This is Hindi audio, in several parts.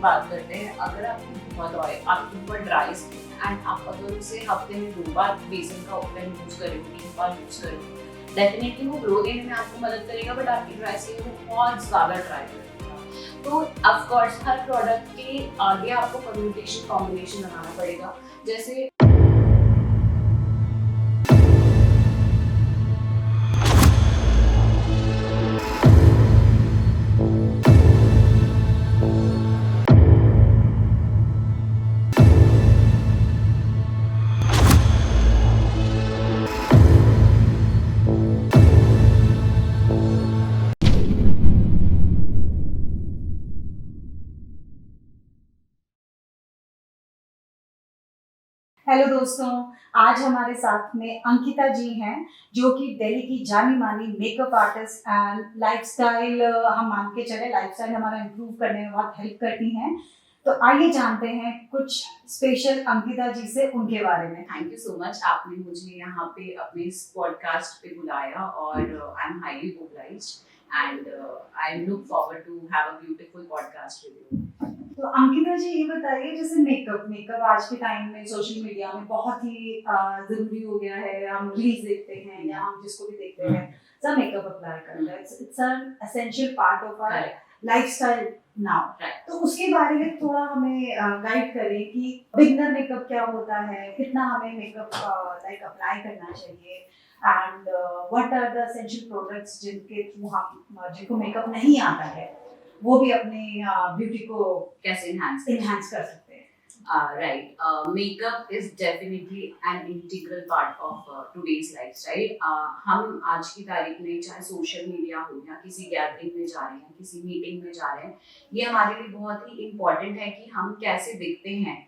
बात करते हैं, अगर आपको बहुत ड्राई स्किन है एंड आप अगर उसे हफ्ते में 2 बार बेसन का ऑयल यूज करें, 3 बार यूज करें, डेफिनेटली वो ग्लो देने में आपको मदद करेगा, बट आपकी ड्राई स्किन को बहुत ज़्यादा ड्राई कर देगा। तो ऑफ कोर्स हर प्रोडक्ट के आगे आपको परम्यूटेशन कॉम्बिनेशन बनाना पड़ेगा। जैसे हेलो दोस्तों, आज हमारे साथ में अंकिता जी हैं जो कि दिल्ली की जानी मानी मेकअप आर्टिस्ट एंड लाइफस्टाइल, हम मान के चले लाइफस्टाइल हमारा इम्प्रूव करने में बहुत हेल्प करती हैं। तो आइए जानते हैं कुछ स्पेशल अंकिता जी से उनके बारे में। थैंक यू सो मच, आपने मुझे यहाँ पे अपने इस पॉडकास्ट पे बुलाया और I am highly obliged and I look forward to have a beautiful podcast with you. तो अंकिता जी ये बताइए, जैसे मेकअप आज के टाइम में सोशल मीडिया में बहुत ही जरूरी हो गया है। हम रील्स देखते हैं या हम जिसको भी देखते हैं सब मेकअप अप्लाई करते हैं। It's an essential part of our lifestyle now. तो उसके बारे में थोड़ा हमें गाइड करें कि बिगनर मेकअप क्या होता है, कितना हमें मेकअप लाइक अप्लाई करना चाहिए and what are the essential products जिनके थ्रू हम जिनको मेकअप नहीं आता है वो भी अपने ब्यूटी को कैसे इनहांस कर सकते हैं। Right, makeup is definitely an integral part of today's lifestyle. हम आज की तारीख में चाहे सोशल मीडिया हो या किसी गैदरिंग में जा रहे हैं, किसी मीटिंग में जा रहे हैं, ये हमारे लिए बहुत ही इम्पोर्टेंट है कि हम कैसे दिखते हैं,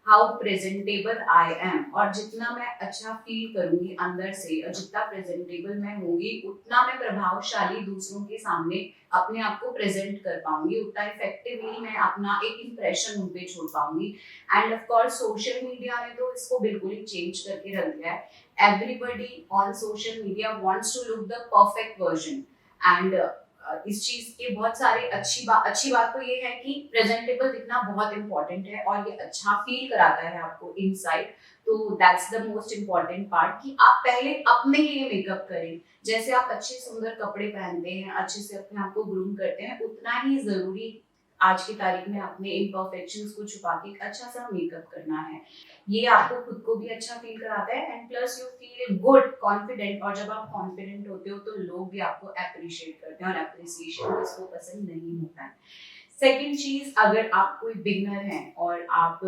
हाउ प्रेजेंटेबल आई एम। और जितना मैं अच्छा फील करूंगी अंदर से और जितना प्रेजेंटेबल मैं होंगी, उतना मैं प्रभावशाली दूसरों के सामने अपने आप को प्रेजेंट कर पाऊंगी, उतना इफेक्टिवली मैं अपना एक इंप्रेशन उन पे छोड़ पाऊंगी। End of course social media ने तो इसको बिल्कुल ही चेंज करके रख दिया है। Everybody on social media wants to look the perfect version and इस चीज के बहुत सारे अच्छी बात तो ये है कि प्रेजेंटेबल दिखना बहुत इंपॉर्टेंट है और ये अच्छा फील कराता है आपको इनसाइड। तो that's the most important part कि आप पहले अपने लिए मेकअप करें। जैसे आप अच्छे सुंदर कपड़े पहनते हैं, अच्छे से अपने आप को ग्रूम करते हैं, उतना ही जरूरी आज की तारीख में अपने इम्परफेक्शंस को छुपा के अच्छा सा मेकअप करना है। ये आपको खुद को भी अच्छा फील कराता है and plus you feel good confident. और जब आप कॉन्फिडेंट होते हो तो लोग भी आपको अप्रिशिएट करते हैं और अप्रिसिएशन किसको पसंद नहीं होता है। सेकेंड चीज, अगर आप कोई बिगनर हैं और आप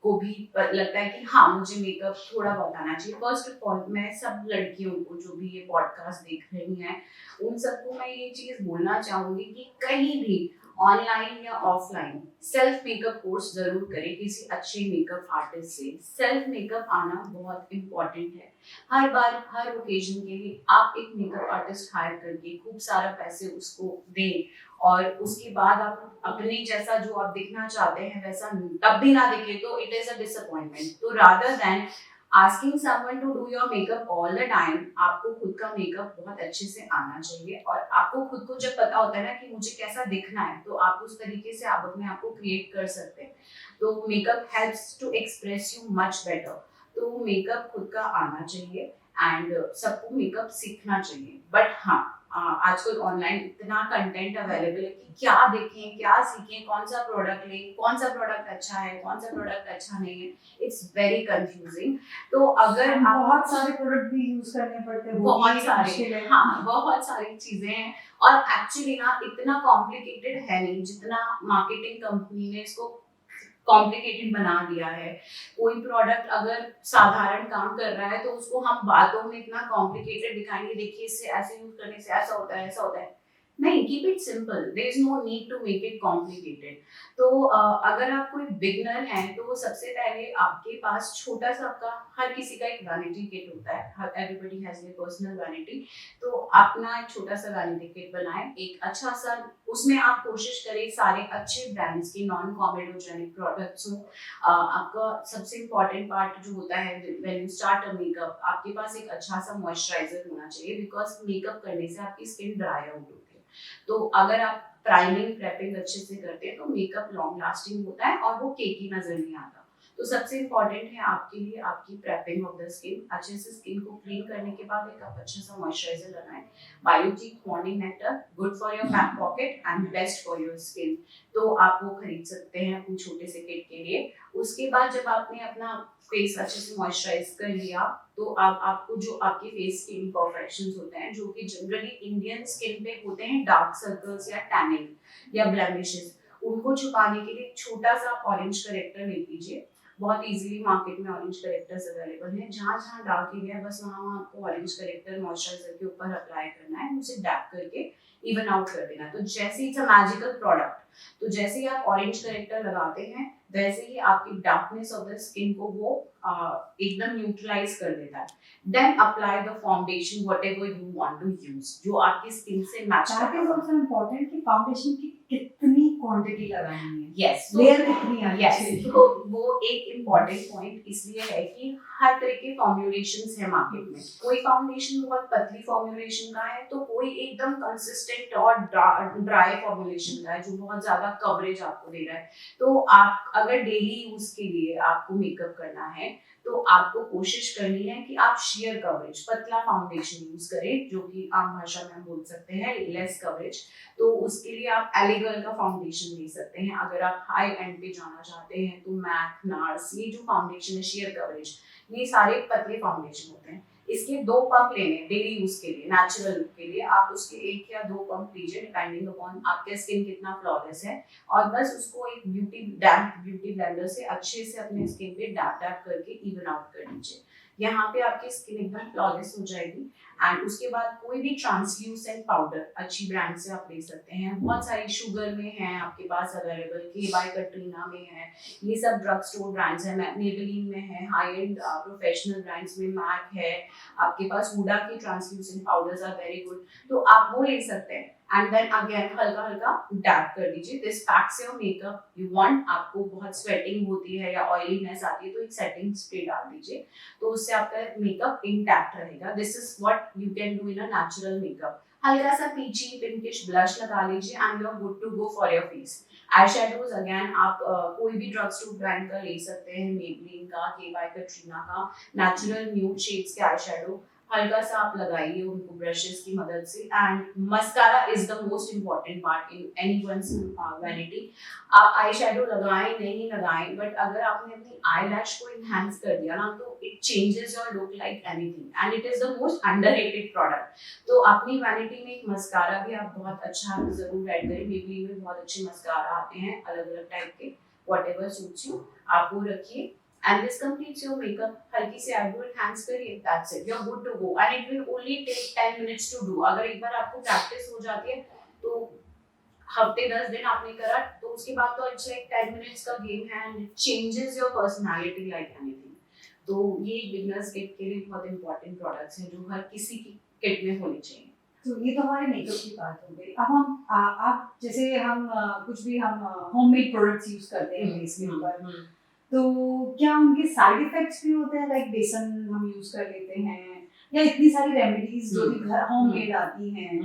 को भी लगता है कि हाँ मुझे मेकअप थोड़ा बहुत आना चाहिए, फर्स्ट ऑफ ऑल मैं सब लड़कियों को जो भी ये पॉडकास्ट देख रही हैं उन सबको मैं ये चीज बोलना चाहूंगी कि कहीं भी ऑनलाइन या ऑफलाइन सेल्फ मेकअप कोर्स जरूर करें किसी अच्छे मेकअप आर्टिस्ट से। सेल्फ मेकअप आना बहुत इम्पोर्टेंट है। हर बार हर ओकेजन के लिए आप एक मेकअप आर्टिस्ट हायर करके खूब सारा पैसे उसको दें और उसके बाद आप अपने जैसा जो आप दिखना चाहते हैं वैसा तब भी ना दिखे तो इट इज अ डिसअपॉइंटमेंट। तो rather than asking someone to do your makeup all the time, आपको खुद का मेकअप बहुत अच्छे से आना चाहिए। और आपको खुद को जब पता होता है ना कि मुझे कैसा दिखना है, तो आप उस तरीके से आप अपने आप को क्रिएट कर सकते हैं। तो makeup helps to express you much better. तो मेकअप खुद का आना चाहिए एंड सबको मेकअप सीखना चाहिए। बट हाँ, आजकल ऑनलाइन इतना कंटेंट अवेलेबल है कि क्या देखें, क्या सीखें, कौन सा प्रोडक्ट लें, कौन सा प्रोडक्ट अच्छा है, कौन सा प्रोडक्ट अच्छा नहीं है, इट्स वेरी कंफ्यूजिंग। तो अगर आप बहुत सारे प्रोडक्ट भी यूज करने पड़ते हैं, बहुत सारे, हाँ बहुत सारी चीजें हैं और एक्चुअली ना इतना कॉम्प्लिकेटेड है नहीं जितना मार्केटिंग कंपनी ने इसको कॉम्प्लिकेटेड बना दिया है। कोई प्रोडक्ट अगर साधारण काम कर रहा है तो उसको हम बातों में इतना कॉम्प्लिकेटेड दिखाएंगे, देखिए इससे ऐसे यूज करने से ऐसा होता है ऐसा होता है। नहीं, keep it simple, there is no need to make it complicated. तो अगर आप कोई बिगनर हैं तो सबसे पहले आपके पास छोटा सा, आपका हर किसी का एक वैनिटी किट होता है, everybody has their personal vanity. तो अपना एक छोटा सा वैनिटी किट बनाएं, एक अच्छा सा, उसमें आप कोशिश करें सारे अच्छे ब्रांड्स के नॉन कॉमेडोजेनिक प्रोडक्ट्स हो। आपका सबसे इम्पोर्टेंट पार्ट जो होता है when you start a makeup, आपके पास एक अच्छा सा मॉइस्चराइजर होना चाहिए बिकॉज मेकअप करने से आपकी स्किन ड्राई आउट होती है। तो अगर आप प्राइमिंग प्रेपिंग अच्छे से करते हैं तो मेकअप लॉन्ग लास्टिंग होता है और वो केकी नजर नहीं आता। तो सबसे इम्पोर्टेंट है आपके लिए आपकी प्रेपिंग ऑफ द स्किन। अच्छे से स्किन को क्लीन करने के बाद एक आप अच्छा सा मॉइस्चराइजर लगाएं। Biotique morning nectar, good for your back pocket and best for your skin. तो आप वो खरीद सकते हैं अपने छोटे से किट के लिए। उसके बाद जब आपने अपना फेस अच्छे से मॉइस्चराइज कर लिया तो आपको जो आपके फेस के इम्परफेक्शंस होते हैं जो कि जनरली इंडियन स्किन पे होते हैं, डार्क सर्कल्स या टैनिंग या ब्लेमिशेस, उनको छुपाने के लिए एक छोटा सा ऑरेंज करेक्टर ले लीजिए। बहुत इजीली मार्केट में ऑरेंज करेक्टर्स अवेलेबल हैं। जहाँ जहाँ डार्क एरिया है बस वहाँ वहाँ आपको ऑरेंज करेक्टर मॉइस्चराइजर के ऊपर अप्लाई करना है, उसे डैप करके इवन आउट कर देना। तो जैसे इट्स अ मैजिकल प्रोडक्ट, तो जैसे ही आप ऑरेंज करेक्टर लगाते हैं वैसे ही आपकी डार्कनेस ऑफ द स्किन को वो एकदम न्यूट्रलाइज कर देता है। Then apply the foundation whatever you want to use, जो आपकी स्किन से match that is also important कि फाउंडेशन की कितनी क्वांटिटी लगानी है, यस लेयर कितनी आनी यस। चाहिए। तो वो एक इम्पॉर्टेंट पॉइंट इसलिए है कि हर तरह के फॉर्मुलेशंस है मार्केट में। कोई फाउंडेशन बहुत पतली फॉर्मुलेशन का है तो कोई एकदम कंसिस्टेंट और ड्राई फॉर्मुलेशन का है जो बहुत ज्यादा कवरेज आपको दे रहा है। तो आप अगर डेली यूज के लिए आपको मेकअप करना है तो आपको कोशिश करनी है कि आप शेयर कवरेज पतला फाउंडेशन यूज करें, जो कि आम भाषा में हम बोल सकते हैं लेस कवरेज। तो उसके लिए आप एलिगल का फाउंडेशन ले सकते हैं। अगर आप हाई एंड पे जाना चाहते हैं तो मैक, नार्स, ये जो फाउंडेशन है शेयर कवरेज, ये सारे पतले फाउंडेशन होते हैं। इसके 2 पंप लेने डेली यूज के लिए, नेचुरल लुक के लिए। आप उसके 1 या 2 पंप लीजिए डिपेंडिंग अपॉन आपका स्किन कितना फ्लॉलेस है, और बस उसको एक ब्यूटी ब्लेंडर से अच्छे से अपने स्किन पे डैप डैप करके इवन आउट कर दीजिए। यहाँ पे आपकी स्किन एकदम फ्लॉलेस हो जाएगी। एंड उसके बाद कोई भी ट्रांसल्यूसेंट पाउडर अच्छी ब्रांड से आप ले सकते हैं। बहुत सारी शुगर में है आपके पास अवेलेबल, के बाय कटरीना में है, ये सब ड्रग स्टोर ब्रांड्स हैं। मेबेलिन में है, हाई एंड प्रोफेशनल ब्रांड्स में मैक है, आपके पास हुडा के translucent powders are very good, तो आप वो ले सकते हैं। एंड देन अगेन हल्का हल्का डैप कर दीजिए। This PACS your makeup you want. आपको बहुत स्वेटिंग होती है या ऑयलीनेस आती है तो एक सेटिंग स्प्रे डाल दीजिए, तो उससे आपका मेकअप इंटैक्ट रहेगा। This is what you can do in a natural makeup. हल्का सा पीची पिंकिश ब्लश लगा लीजिए and you are good to go for your face. Eye shadows again आप कोई भी ड्रग स्टोर ब्रांड का ले सकते हैं, मेबेलिन का, के बाय कटरीना का, नेचुरल न्यूड शेड्स के आई शेडो हल्का सा आप लगाइए उनको ब्रशेस की मदद से। And mascara is the most important part in anyone's vanity. आप आई शेडो लगाएं नहीं लगाएं, बट अगर आपने अपनी आई लैश को इनहेंस कर दिया ना तो it changes your look like anything and it is the most underrated product. तो अपनी वैनिटी में एक मस्कारा भी आप बहुत अच्छा जरूर ऐड करें। मेबेलिन में बहुत अच्छे मस्कारा आते हैं अलग अलग टाइप के, व्हाटएवर सूट्स यू आप वो रखिए। And this completes your makeup. हल्की सी eyebrow enhance करिए, that's it, you're good to go and it will only take 10 minutes to do। अगर एक बार आपको प्रैक्टिस हो जाती है तो हफ्ते 10 दिन आपने करा तो उसके बाद तो it's like 10 minutes का गेम है and it changes your personality like anything। तो ये बिगनर्स किट के लिए बहुत इंपॉर्टेंट प्रोडक्ट्स हैं जो हर किसी की किट में होनी चाहिए। तो ये तो हमारे मेकअप की बात हो गई। अब हम आप जैसे हम कुछ भी हम होममेड प्रोडक्ट्स यूज करते हैं फेस के ऊपर, तो क्या उनके साइड इफेक्ट्स भी होते हैं? लाइक बेसन हम यूज कर लेते हैं या इतनी सारी रेमेडीज जो कि घर होममेड आती हैं,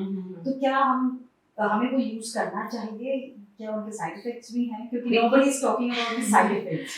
तो क्या हमें वो यूज करना चाहिए? क्या उनके साइड इफेक्ट्स भी हैं? क्योंकि nobody is talking about the side effects.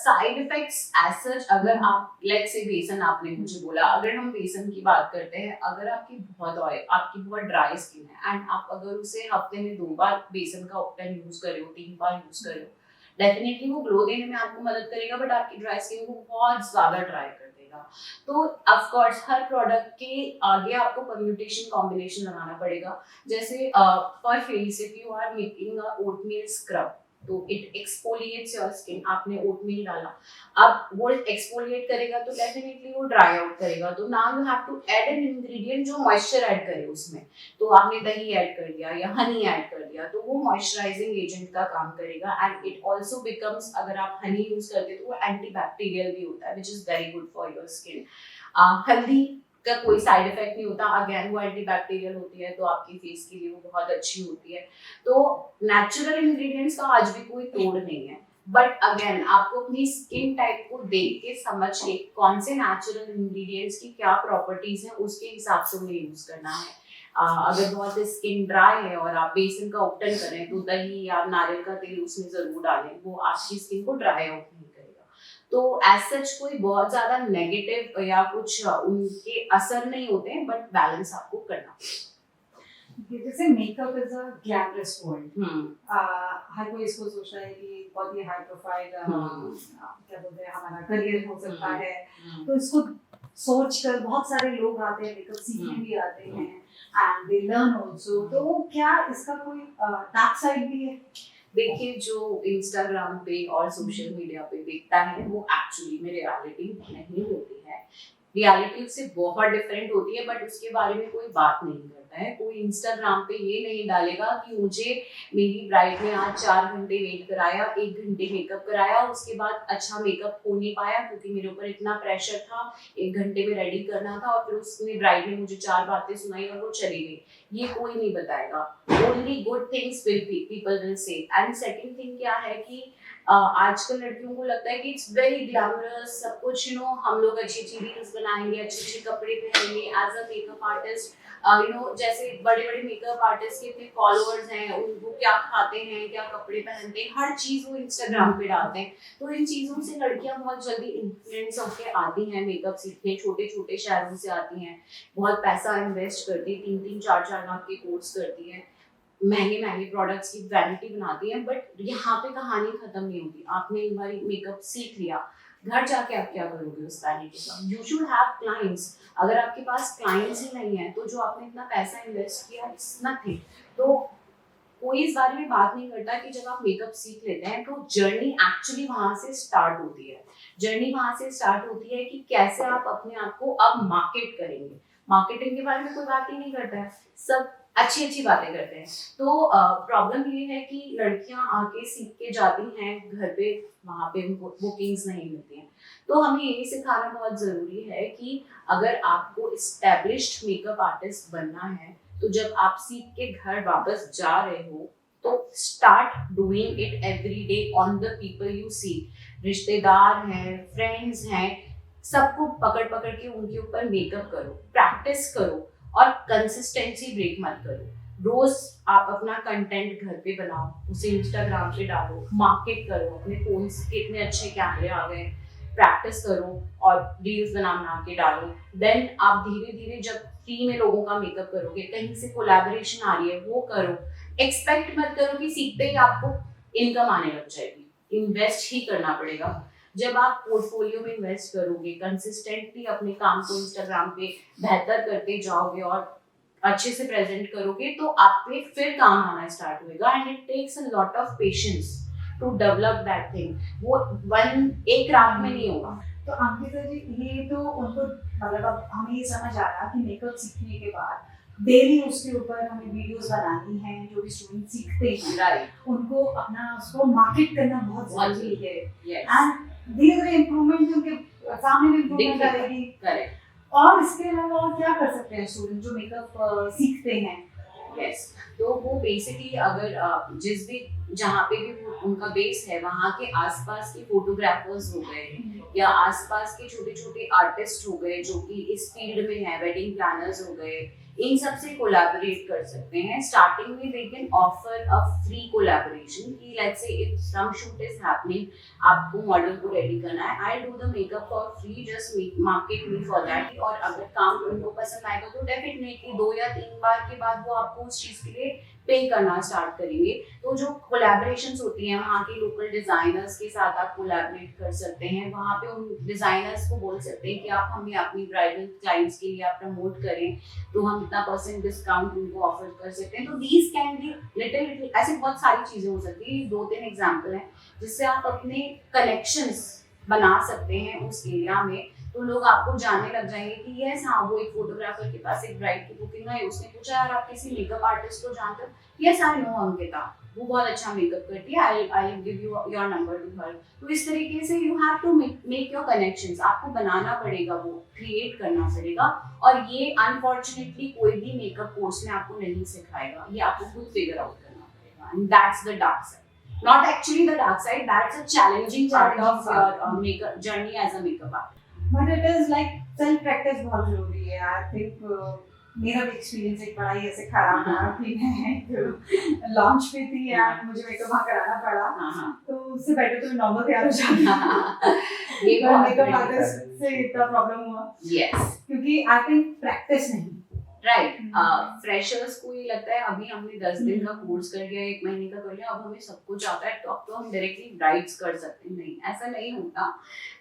Side effects as such, अगर आप लेट्स से बेसन आपने मुझे बोला, अगर हम बेसन की बात करते हैं, अगर आपकी बहुत ड्राई स्किन है एंड आप अगर उसे हफ्ते में 2 बार बेसन का पेन यूज कर रहे हो, 3 बार यूज कर रहे हो, डेफिनेटली वो ग्लो देने में आपको मदद करेगा, बट आपकी ड्राई स्किन को बहुत ज्यादा ड्राई कर देगा। तो ऑफ कोर्स हर प्रोडक्ट के आगे आपको परम्यूटेशन कॉम्बिनेशन लगाना पड़ेगा। जैसे for face if you are making a oatmeal scrub तो इट एक्सफोलिएट्स योर स्किन। आपने ओटमील डाला, अब वो एक्सफोलिएट करेगा तो डेफिनेटली वो ड्राई आउट करेगा। तो now you have to add an ingredient जो मॉइस्चर ऐड करे उसमें। तो आपने दही ऐड कर दिया या हनी ऐड कर दिया तो वो मॉइस्चराइजिंग एजेंट का काम करेगा। एंड इट ऑल्सो बिकम्स, अगर आप हनी यूज करते हो तो वो एंटीबैक्टीरियल भी होता है which is very good for your skin. हल्दी का कोई साइड इफेक्ट नहीं होता, अगेन वो एंटीबैक्टीरियल होती है तो आपकी फेस के लिए वो बहुत अच्छी होती है। तो नेचुरल इंग्रेडिएंट्स का आज भी कोई तोड़ नहीं है, बट अगेन आपको अपनी स्किन टाइप को देख के समझ के कौन से नेचुरल इंग्रेडिएंट्स की क्या प्रॉपर्टीज हैं उसके हिसाब से उन्हें यूज करना है। अगर बहुत स्किन ड्राई है और आप बेसन का उपटन करें तो दही या नारियल का तेल उसमें जरूर डालें, वो आपकी स्किन को ड्राई आउट नहीं करेगा। तो एज सच कोई बहुत ज्यादा नेगेटिव या कुछ उनके असर नहीं होते हैं, बट बैलेंस आपको करना पड़ेगा। जैसे makeup is a glamorous world, हर कोई इसको सोचता है कि बहुत ही हाई प्रोफाइल क्या बोलते हैं हमारा करियर हो सकता है, तो इसको सोच कर बहुत सारे लोग आते हैं, मेकअप सीखने भी आते हैं एंड दे लर्न आल्सो। तो क्या इसका कोई डार्क साइड भी है? देखिए, जो इंस्टाग्राम पे और सोशल मीडिया पे दिखता है वो एक्चुअली में रियलिटी नहीं होती है। रियलिटी उससे बहुत डिफरेंट होती है, बट उसके बारे में कोई बात नहीं करता है। कोई इंस्टाग्राम पे ये नहीं डालेगा कि मुझे मेरी ब्राइड ने आज 4 घंटे वेट कराया, 1 घंटे मेकअप कराया, उसके बाद अच्छा मेकअप हो नहीं पाया क्योंकि मेरे ऊपर इतना प्रेशर था, 1 घंटे में रेडी करना था और फिर उसने ब्राइड ने मुझे 4 बातें सुनाई और वो चली गई। ये कोई नहीं बताएगा। Only good things will people will say. And second thing क्या है कि आजकल लड़कियों को लगता है कि इट्स वेरी ग्लैमरस सब कुछ, हम लोग अच्छी अच्छी रील्स बनाएंगे, अच्छे अच्छे कपड़े पहनेंगे एज अ मेकअप आर्टिस्ट। जैसे बड़े बड़े मेकअप आर्टिस्ट के इतने फॉलोअर्स हैं, वो क्या खाते हैं, क्या कपड़े पहनते हैं, हर चीज वो इंस्टाग्राम पे डालते हैं। तो इन चीजों से लड़कियां बहुत जल्दी इन्फ्लुएंस होकर आती हैं मेकअप सीखने, छोटे छोटे शहरों से आती हैं, बहुत पैसा इन्वेस्ट करती है, 3-4 लाख के कोर्स करती है, महंगे महंगे प्रोडक्ट्स की वैनिटी बनाती है। बट यहाँ पे कहानी खत्म नहीं होती। आपने एक बार मेकअप सीख लिया, घर जाके आप क्या करोगे उस वैनिटी का? You should have clients. अगर आपके पास क्लाइंट्स ही नहीं है तो जो आपने इतना पैसा इन्वेस्ट किया इट्स नथिंग। तो कोई इस बारे में बात नहीं करता कि जब आप मेकअप सीख लेते हैं तो जर्नी एक्चुअली वहां से स्टार्ट होती है। जर्नी वहां से स्टार्ट होती है कि कैसे आप अपने आप को अब मार्केट करेंगे। मार्केटिंग के बारे में कोई बात ही नहीं करता है, सब अच्छी अच्छी बातें करते हैं। तो प्रॉब्लम ये है कि लड़कियां आके सीख के जाती हैं घर पे, वहां पे उनको बुकिंग्स नहीं मिलती हैं। तो हमें ये सिखाना बहुत जरूरी है कि अगर आपको एस्टेब्लिश्ड मेकअप आर्टिस्ट बनना है तो जब आप सीख के घर वापस जा रहे हो तो start doing it every day on the people you see. रिश्तेदार हैं, फ्रेंड्स हैं, सबको पकड़ पकड़ के उनके ऊपर मेकअप करो, प्रैक्टिस करो और कंसिस्टेंसी ब्रेक मत करो। रोज आप अपना कंटेंट घर पे बनाओ, उसे इंस्टाग्राम पे डालो, मार्केट करो, अपने फोन के इतने अच्छे कैमरे आ गए, प्रैक्टिस करो और रील्स बना के डालो। देन आप धीरे धीरे जब फ्री में लोगों का मेकअप करोगे, कहीं से कोलैबोरेशन आ रही है वो करो। एक्सपेक्ट मत करो कि सीखते ही आपको इनकम आने लग जाएगी, इन्वेस्ट ही करना पड़ेगा। जब आप पोर्टफोलियो में इन्वेस्ट करोगे, कंसिस्टेंटली अपने काम को इंस्टाग्राम पे बेहतर करते जाओगे और अच्छे से प्रेजेंट करोगे तो आप पे फिर काम आना स्टार्ट होएगा। And it takes a lot of patience to develop that thing. वो एक रात में नहीं होगा। तो अंकिता जी, ये तो उनको मतलब अब हमें ये समझ आ रहा कि मेकअप सीखने के बाद डेली उसके ऊपर हमें वीडियोस बनानी है, जो भी स्टूडेंट सीखते हैं राइट, उनको अपना उसको मार्केट करना बहुत जरूरी है। यस, एंड धीरे धीरे इम्प्रूवमेंट उनके सामने में इम्प्रूवमेंट आएगी। करेक्ट। और इसके अलावा और क्या कर सकते हैं स्टूडेंट जो मेकअप सीखते हैं? यस, तो वो बेसिकली अगर जिस भी जहाँ पे भी उनका बेस है वहाँ के आसपास के फोटोग्राफर्स हो गए या आसपास के छोटे छोटे आर्टिस्ट हो गए जो कि इस फील्ड में है, वेडिंग प्लानर्स हो गए, इन सब से कोलैबोरेट कर सकते हैं। स्टार्टिंग में they can offer a free collaboration कि let's say if some shoot is happening, आपको मॉडल को रेडी करना है, I do the makeup for free, just market me for that. और अगर काम उनको पसंद आएगा तो डेफिनेटली 2 या 3 बार के बाद वो आपको उस चीज के लिए पे करना स्टार्ट करेंगे। तो जो कोलैबोरेशंस होती हैं वहाँ के लोकल डिजाइनर्स के साथ आप कोलैबोरेट कर सकते हैं। वहाँ पे उन डिजाइनर्स को बोल सकते हैं कि आप हमें अपनी ब्राइडल क्लाइंट्स के लिए आप प्रमोट करें तो हम इतना % डिस्काउंट उनको ऑफर कर सकते हैं। तो दीज कैन बी लिटिल ऐसे बहुत सारी चीजें हो सकती है। 2-3 एग्जाम्पल हैं जिससे आप अपने कनेक्शंस बना सकते हैं उस एरिया में। तो लोग आपको जानने लग जाएंगे कि यस हाँ, वो एक फोटोग्राफर के पास एक ब्राइड की बुकिंग है, उसने पूछा यार आप किसी मेकअप आर्टिस्ट को जानते हो? यस आई नो अंकिता, वो बहुत अच्छा मेकअप करती है, I will give you your number to her. तो इस तरीके से you have to make your connections. आपको बनाना पड़ेगा, वो क्रिएट करना पड़ेगा। और ये अनफॉर्चुनेटली कोई भी मेकअप कोर्स में आपको नहीं सिखाएगा, ये आपको खुद फिगर आउट करना पड़ेगा। And that's the dark side, not actually the dark side, that's a challenging part of your makeup journey as a makeup artist. But it is like self practice बहुत जरूरी है। I think मेरा भी एक्सपीरियंस एक बड़ा ही ऐसे खराब रहा कि मैं लॉन्च पे थी एंड मुझे मेकअप वहाँ कराना पड़ा, हाँ हाँ तो उससे बेटर तो मैं नॉर्मल तैयार हो जाती। ये पर बहुत मेकअप बड़ी आर्टिस्ट से इतना प्रॉब्लम हुआ यस क्योंकि आई थिंक प्रैक्टिस नहीं। राइट। फ्रेशर्स को ये लगता है अभी हमने 10 दिन का कोर्स कर लिया, 1 महीने का कर लिया, अब हमें सब कुछ आता है तो अब तो हम डायरेक्टली ब्राइड्स कर सकते हैं। नहीं, ऐसा नहीं होता।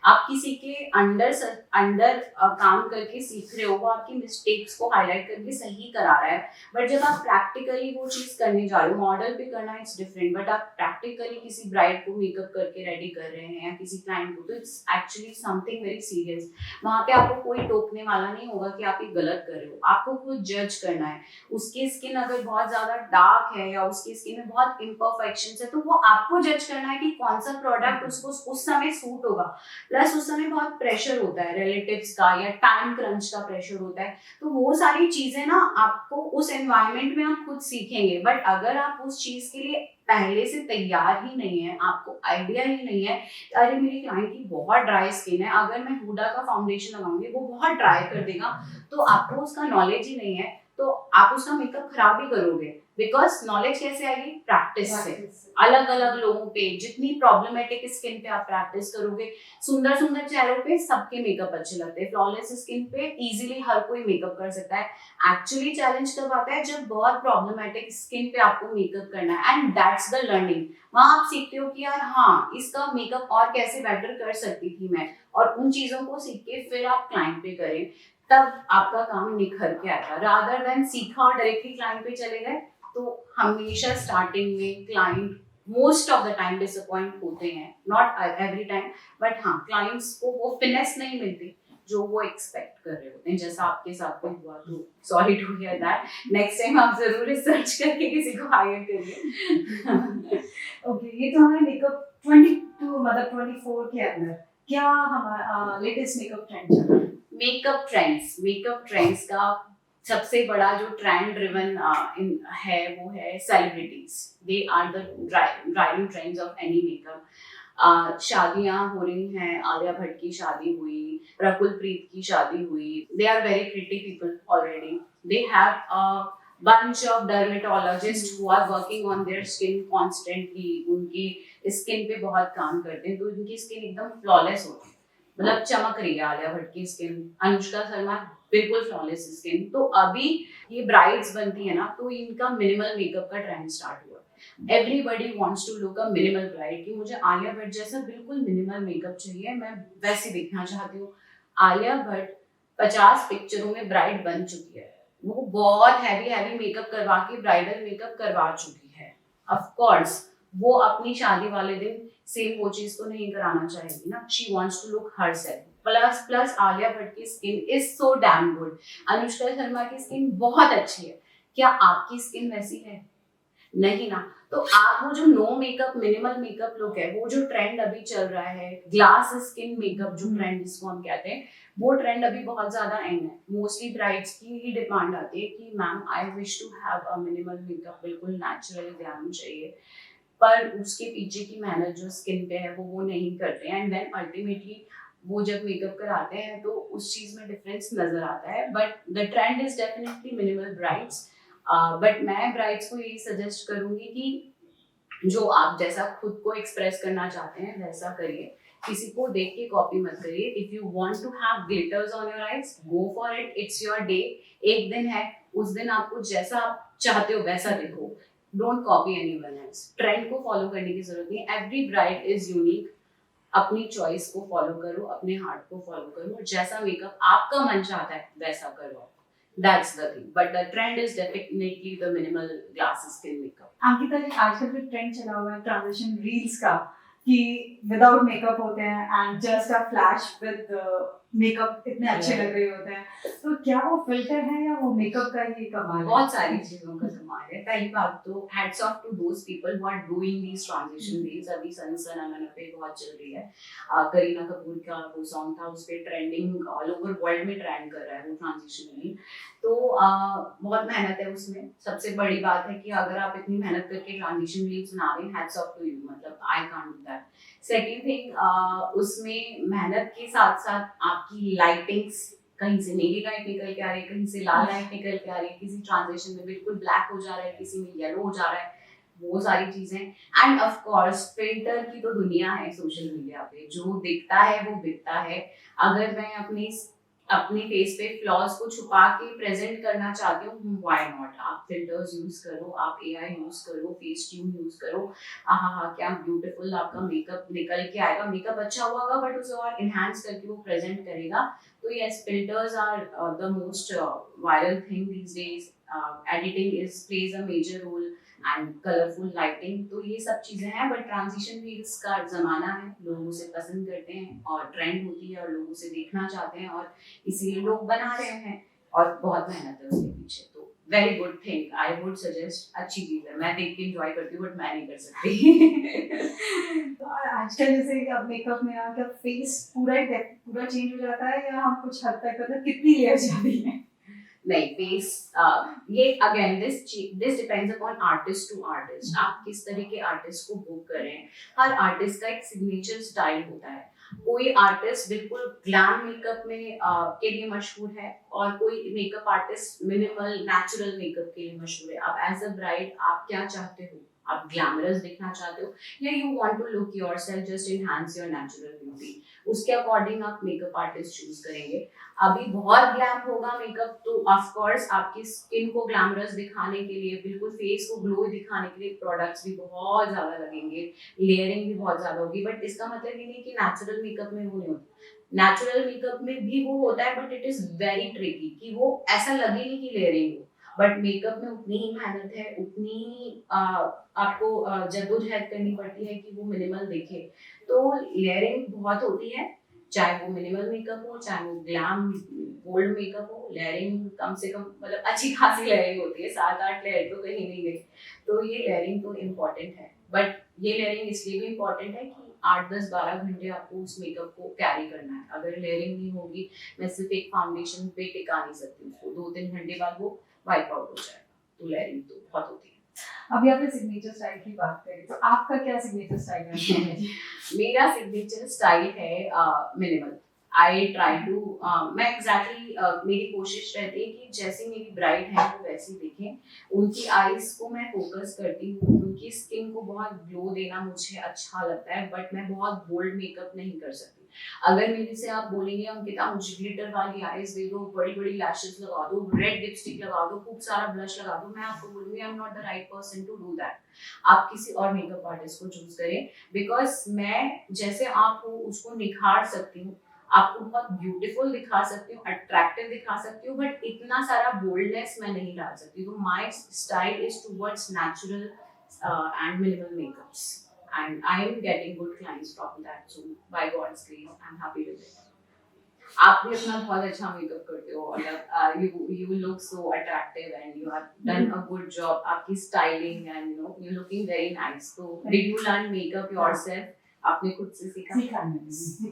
आप किसी के अंडर काम करके सीख रहे हो, वो आपकी मिस्टेक्स को हाईलाइट करके सही करा रहा है, बट जब आप प्रैक्टिकली वो चीज करने जा रहे हो, मॉडल पे करना इट्स डिफरेंट, बट आप प्रैक्टिकली किसी ब्राइड को मेकअप करके रेडी कर रहे हैं या किसी क्लाइंट को, तो it's actually something very serious. वहां पे आपको कोई टोकने वाला नहीं होगा कि आप ये गलत कर रहे हो, आपको खुद जज करना है। उसकी स्किन अगर बहुत ज्यादा डार्क है या उसकी स्किन में बहुत इम्परफेक्शंस है, तो वो आपको जज करना है कि कौन सा प्रोडक्ट उसको उस समय सूट होगा। प्लस उस समय बहुत प्रेशर होता है रिलेटिव्स का या टाइम क्रंच का प्रेशर होता है, तो वो सारी चीजें ना आपको उस एनवायरनमेंट में आप खुद सीखेंगे। बट अगर आप उस चीज के लिए पहले से तैयार ही नहीं है, आपको आइडिया ही नहीं है, अरे मेरी क्लाइंट की बहुत ड्राई स्किन है, अगर मैं हुडा का फाउंडेशन लगाऊंगी वो बहुत ड्राई कर देगा, तो आपको उसका नॉलेज ही नहीं है, तो आप उसका मेकअप खराब ही करोगे। बिकॉज नॉलेज कैसे आएगी? प्रैक्टिस से। अलग अलग लोगों पे जितनी प्रॉब्लमेटिक स्किन पे आप प्रैक्टिस करोगे, सुंदर सुंदर चेहरों पे सबके मेकअप अच्छे लगते हैं, फ्लॉलेस स्किन पे इजीली हर कोई मेकअप कर सकता है। एक्चुअली चैलेंज कब आता है? जब बहुत प्रॉब्लमेटिक स्किन पे आपको मेकअप करना है, एंड दैट्स द लर्निंग। वहां आप सीखते हो कि यार हाँ, इसका मेकअप और कैसे बेटर कर सकती थी मैं, और उन चीजों को सीख के फिर आप क्लाइंट पे करें, तब आपका काम निखर के आएगा। रादर देन सीखा और डायरेक्टली क्लाइंट पे चले गए, तो हमेशा स्टार्टिंग में client most of the time disappoint होते हैं, नॉट एवरी टाइम, बट हाँ, क्लाइंट्स को वो फिनेस नहीं मिलती जो वो एक्सपेक्ट कर रहे होते हैं, जैसा आपके साथ में हुआ। तो sorry to hear that, next time आप जरूर रिसर्च करके किसी को हायर करिए। ओके, ये तो हमारे मेकअप 22 मतलब 24 के अंदर क्या हमारा लेटेस्ट मेकअप ट्रेंड चल रहा है? मेकअप ट्रेंड्स का सबसे बड़ा जो ट्रेंड ड्रिवन है वो है celebrities. They are the driving trends of any makeup. शादियां हो रही हैं, आलिया भट्ट की शादी हुई, रकुल प्रीत की शादी हुई, they are very pretty people already, they have a bunch of dermatologists who are working on their skin constantly, उनकी स्किन पे बहुत काम करते हैं, तो उनकी स्किन एकदम फ्लॉलेस होती है, मतलब चमक रही है आलिया भट्ट की स्किन, अनुष्का शर्मा बिल्कुल फ्लॉलेस स्किन। तो अभी ये ब्राइड्स बनती है ना, तो इनका मिनिमल मेकअप का ट्रेंड स्टार्ट हुआ। Everybody wants to look a minimal bride, कि मुझे आलिया भट्ट जैसा बिल्कुल मिनिमल मेकअप चाहिए, मैं वैसे दिखना चाहती हूँ। आलिया भट्ट 50 पिक्चरों में ब्राइड बन चुकी है, वो बहुत हैवी मेकअप करवा के ब्राइडल मेकअप करवा चुकी है। ऑफ कोर्स वो अपनी शादी वाले दिन सेम वो चीज तो नहीं कराना चाहेगी ना, she wants to look herself. Plus Alia Bhatt की skin is so damn good, Anushka Sharma की स्किन बहुत अच्छी है, क्या आपकी स्किन वैसी है? नहीं ना। तो आप वो जो no makeup minimal makeup look है, वो जो ट्रेंड अभी चल रहा है, ग्लास स्किन मेकअप जो ट्रेंड जिसको हम कहते हैं, वो ट्रेंड अभी बहुत ज्यादा इन है। मोस्टली ब्राइड्स की ही डिमांड आती है कि ma'am I wish to have a minimal makeup, बिल्कुल नेचुरल ध्यान चाहिए, पर उसके पीछे की मेहनत जो स्किन पे है वो नहीं करते हैं, एंड देन अल्टीमेटली वो जब मेकअप कराते हैं तो उस चीज में डिफरेंस नजर आता है। But the trend is definitely minimal brides. But मैं ब्राइड्स को यही सजेस्ट करूंगी कि जो आप जैसा खुद को एक्सप्रेस करना चाहते हैं वैसा करिए, किसी को देख के कॉपी मत करिए। If you want to have glitters on your eyes, go for it, it's your day, एक दिन है, उस दिन आपको जैसा आप चाहते हो वैसा देखो, don't copy anyone else. Trend को फॉलो करने की जरूरत नहीं, एवरी ब्राइड इज यूनिक, अपनी चॉइस को फॉलो करो, अपने हार्ट को फॉलो करो, जैसा मेकअप आपका मन चाहता है वैसा करो, that's the thing, but the trend is definitely the minimal glass skin makeup. Ankita जी, आजकल जो ट्रेंड चला हुआ है ट्रांजिशन रील्स का, कि विदाउट मेकअप होते हैं and just a flash with makeup इतने अच्छे लग रहे होते हैं, तो क्या वो फिल्टर है या वो मेकअप का ही कमाल है? बहुत सारी चीजों का कमाल है। पहली बात तो hats off to those people who are doing these transition reels. अभी सन सन अमन पे बहुत चल रही है, करीना कपूर का वो सॉन्ग था, उस पे ट्रेंडिंग ऑल ओवर वर्ल्ड में ट्रेंड कर रहा है वो ट्रांजिशन रील। तो बहुत मेहनत है उसमें। सबसे बड़ी बात है कि अगर आप इतनी मेहनत करके ट्रांजिशन रील्स बना रहे हैं, हैट्स ऑफ टू यू, मतलब I can't do that. Second thing, उसमें मेहनत के साथ साथ आपकी लाइटिंग्स कहीं से नीली लाइट निकल के आ रही है, कहीं से लाल लाइट निकल के आ रही है, किसी ट्रांजिशन में बिल्कुल ब्लैक हो जा रहा है, किसी में येलो हो जा रहा है, वो सारी चीजें। एंड ऑफ कोर्स फिल्टर की तो दुनिया है सोशल मीडिया पे, जो दिखता है वो बिकता है। अगर मैं अपने फेस पे फ्लॉज को छुपा के प्रेजेंट करना चाहती हूँ, व्हाई नॉट। आप फिल्टर्स यूज करो, आप एआई यूज करो, फेस ट्यून यूज करो, हाँ क्या ब्यूटीफुल आपका मेकअप निकल के आएगा। मेकअप अच्छा होगा बट उसे और इनहांस करके वो प्रेजेंट करेगा। तो yes, filters are the most viral thing these days. Editing is plays a major role and colourful lighting, तो ये सब चीजें हैं। बट ट्रांजिशन रील्स का जमाना है, लोग उसे पसंद करते हैं और ट्रेंड होती है और लोग उसे देखना चाहते हैं और इसीलिए लोग बना रहे हैं और बहुत मेहनत है उसके पीछे। तो very good thing, I would suggest, अच्छी चीज है। मैं देख के एंजॉय करती हूँ बट मैं नहीं कर सकती। तो आजकल जैसे अब मेकअप में क्या फेस पूरा चेंज हो जाता है, या हम कुछ हद तक मतलब कितनी लेयर जाती है? नहीं, फेस ये again this depends upon artist to artist. आप किस तरह के आर्टिस्ट को बुक कर रहे हैं। हर आर्टिस्ट का एक सिग्नेचर स्टाइल होता है। कोई आर्टिस्ट बिल्कुल ग्लैम मेकअप में के लिए मशहूर है और कोई makeup artist minimal natural makeup के लिए मशहूर है। अब एज अ ब्राइड आप क्या चाहते हो? आप ग्लैमरस दिखना चाहते हो या you want to look yourself just enhance your natural beauty? उसके अकॉर्डिंग आप मेकअप आर्टिस्ट चूज करेंगे। अभी बहुत ग्लैम होगा मेकअप तो ऑफ कोर्स आपकी स्किन को ग्लैमरस दिखाने के लिए, बिल्कुल फेस को ग्लो दिखाने के लिए प्रोडक्ट्स भी बहुत ज्यादा लगेंगे, लेयरिंग भी बहुत ज्यादा होगी। बट इसका मतलब ये नहीं कि नेचुरल मेकअप में वो नहीं होता। नेचुरल मेकअप में भी वो होता है but it is very tricky कि वो ऐसा लगे नहीं कि लेयरिंग हो। बट मेकअप में उतनी ही मेहनत है, उतनी ही आपको जद्दोजहद करनी पड़ती है कि वो मिनिमल दिखे। तो लेयरिंग बहुत होती है, चाहे वो मिनिमल मेकअप हो चाहे वो ग्लैम बोल्ड मेकअप हो। लेयरिंग कम से कम मतलब अच्छी खासी लेयरिंग होती है, 7-8 लेयर तो कहीं नहीं गई। तो ये लेयरिंग तो इम्पोर्टेंट है। बट ये लेयरिंग इसलिए भी इम्पोर्टेंट है कि 8-10-12 घंटे आपको उस मेकअप को कैरी करना है। अगर लेयरिंग नहीं होगी, मैं सिर्फ एक फाउंडेशन पे टिका नहीं सकती उसको, 2-3 घंटे बाद वो वाइप आउट हो जाएगा। तो लेयरिंग तो बहुत होती है। अभी आपने सिग्नेचर स्टाइल की बात करी, तो आपका क्या सिग्नेचर स्टाइल है? मेरा सिग्नेचर स्टाइल है मिनिमल। आई ट्राई टू मैं एग्जैक्टली मेरी कोशिश रहती है कि जैसी मेरी ब्राइड है वो वैसी दिखें। उनकी आईज को मैं फोकस करती हूँ, उनकी स्किन को बहुत ग्लो देना मुझे अच्छा लगता है। बट मैं बहुत बोल्ड मेकअप नहीं कर सकती। अगर मेरे से आप बोलेंगे अंकिता मुझे ग्लिटर वाली आईज दे दो, बड़ी बड़ी लैशेस लगा दो, रेड लिपस्टिक लगा दो, खूब सारा ब्लश लगा दो, मैं आपको बोलूंगी I am not the right person to do that. आप किसी और मेकअप आर्टिस्ट को चूज करें। बिकॉज मैं जैसे आप हो उसको निखार सकती हूँ, आपको बहुत ब्यूटीफुल दिखा सकती हूँ, अट्रैक्टिव दिखा सकती हूँ, बट इतना सारा बोल्डनेस मैं नहीं डाल सकती। तो my style is towards natural and minimal makeups, and I am getting good clients from that, so by God's grace I'm happy with it. आप भी अपना बहुत अच्छा मेकअप करते हो, मतलब you look so attractive and you have done a good job. आपकी styling and you're looking very nice. तो did you learn makeup yourself? आपने खुद से सीखा?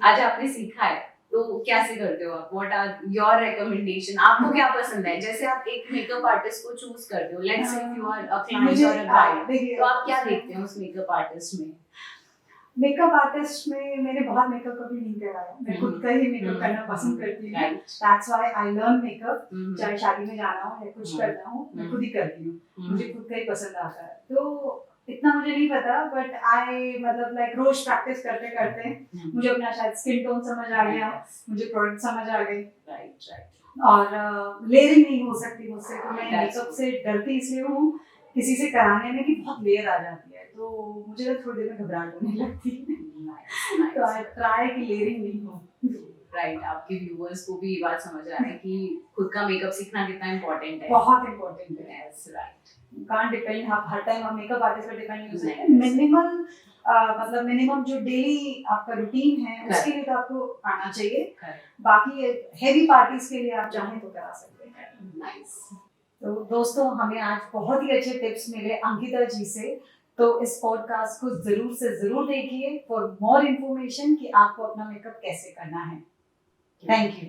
आज आपने सीखा है तो कैसे करते हो आप? What are your recommendation? आपको क्या पसंद है? जैसे आप एक मेकअप आर्टिस्ट को चूज करते हो, let's say if you are a client or a bride, तो आप क्या देखते हो उस मेकअप आर्टिस्ट में? मेकअप आर्टिस्ट में मैंने बहुत मेकअप कभी नहीं कराया, मैं खुद का ही मेकअप करना पसंद करती हूँ। That's why I learn makeup. चाहे शादी में जाना हो या कुछ करना हो, मैं खुद ही करती हूँ, मुझे खुद का ही पसंद आता है। तो इतना मुझे नहीं पता, बट आई मतलब लाइक रोज प्रैक्टिस करते करते मुझे अपना शायद स्किन टोन समझ आ गया, मुझे प्रोडक्ट समझ आ गई। और लेयरिंग नहीं हो सकती मुझसे, तो मैं मेकअप से डरती इसलिए हूँ किसी से कराने में कि बहुत लेयर आ जाती है, तो मुझे तो थोड़ी देर में घबराहट होने लगती है। तो आई ट्राई कि लेयरिंग नहीं हो। राइट, आपके व्यूअर्स को भी ये बात समझ आ रहा है कि खुद का मेकअप सीखना कितना इम्पोर्टेंट है। बहुत इम्पोर्टेंट है। Yes, right. कांट डिपेंड, आप हर टाइम आप मेकअप आर्टिस्ट पर डिपेंड नहीं हो सकते। मिनिमल मतलब मिनिमम जो डेली आपका रूटीन है उसके लिए तो आपको आना चाहिए। बाकी हेवी पार्टीज के लिए आप चाहें तो करा सकते हैं। नाइस। तो दोस्तों, हमें आज बहुत ही अच्छे टिप्स मिले अंकिता जी से, तो इस पॉडकास्ट को जरूर से जरूर देखिए फॉर मोर इन्फॉर्मेशन कि आपको अपना मेकअप कैसे करना है। Thank you.